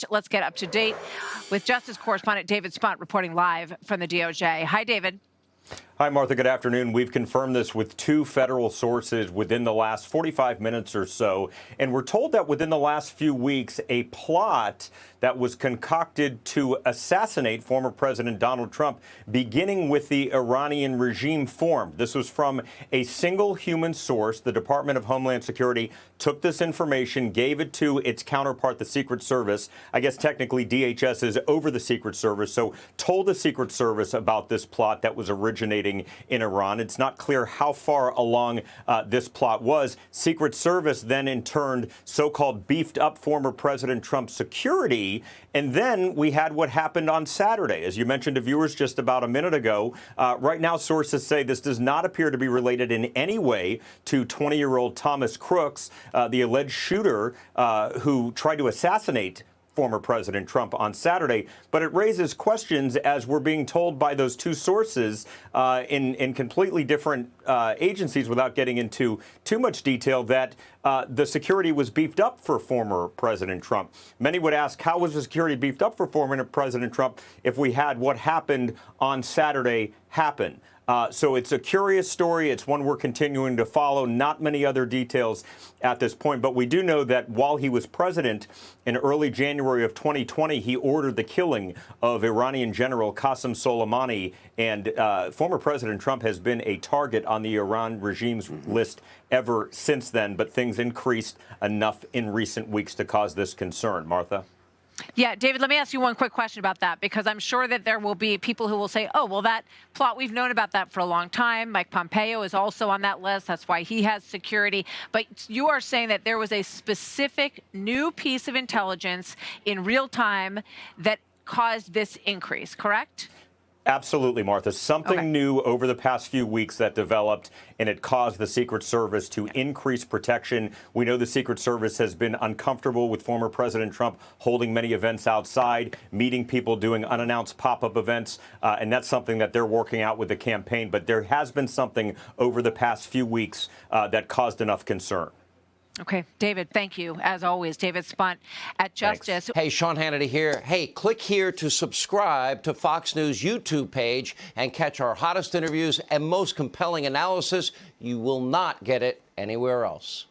First, let's get up to date with Justice correspondent David Spunt reporting live from the DOJ. Hi, David. Hi, Martha. Good afternoon. We've confirmed this with two federal sources within the last 45 minutes or so. And we're told that within the last few weeks, a plot that was concocted to assassinate former President Donald Trump, beginning with the Iranian regime, formed. This was from a single human source. The Department of Homeland Security took this information, gave it to its counterpart, the Secret Service. I guess technically DHS is over the Secret Service, so told the Secret Service about this plot that was originating in Iran. It's not clear how far along this plot was. Secret Service then, in turn, so-called beefed up former President Trump's security. And then we had what happened on Saturday. As you mentioned to viewers just about a minute ago, right now sources say this does not appear to be related in any way to 20-year-old Thomas Crooks, the alleged shooter who tried to assassinate former President Trump on Saturday. But it raises questions, as we're being told by those two sources in completely different agencies, without getting into too much detail, that the security was beefed up for former President Trump. Many would ask, how was the security beefed up for former President Trump if we had what happened on Saturday happen? So it's a curious story. It's one we're continuing to follow. Not many other details at this point. But we do know that while he was president in early January of 2020, he ordered the killing of Iranian General Qasem Soleimani. And former President Trump has been a target on the Iran regime's list ever since then. But things increased enough in recent weeks to cause this concern. Martha? Yeah, David, let me ask you one quick question about that, because I'm sure that there will be people who will say, oh, well, that plot, we've known about that for a long time. Mike Pompeo is also on that list. That's why he has security. But you are saying that there was a specific new piece of intelligence in real time that caused this increase, correct? Absolutely, Martha. Something new over the past few weeks that developed, and it caused the Secret Service to increase protection. We know the Secret Service has been uncomfortable with former President Trump holding many events outside, meeting people, doing unannounced pop-up events, and that's something that they're working out with the campaign. But there has been something over the past few weeks that caused enough concern. Okay, David, thank you. As always, David Spunt at Justice. Thanks. Hey, Sean Hannity here. Hey, click here to subscribe to Fox News YouTube page and catch our hottest interviews and most compelling analysis. You will not get it anywhere else.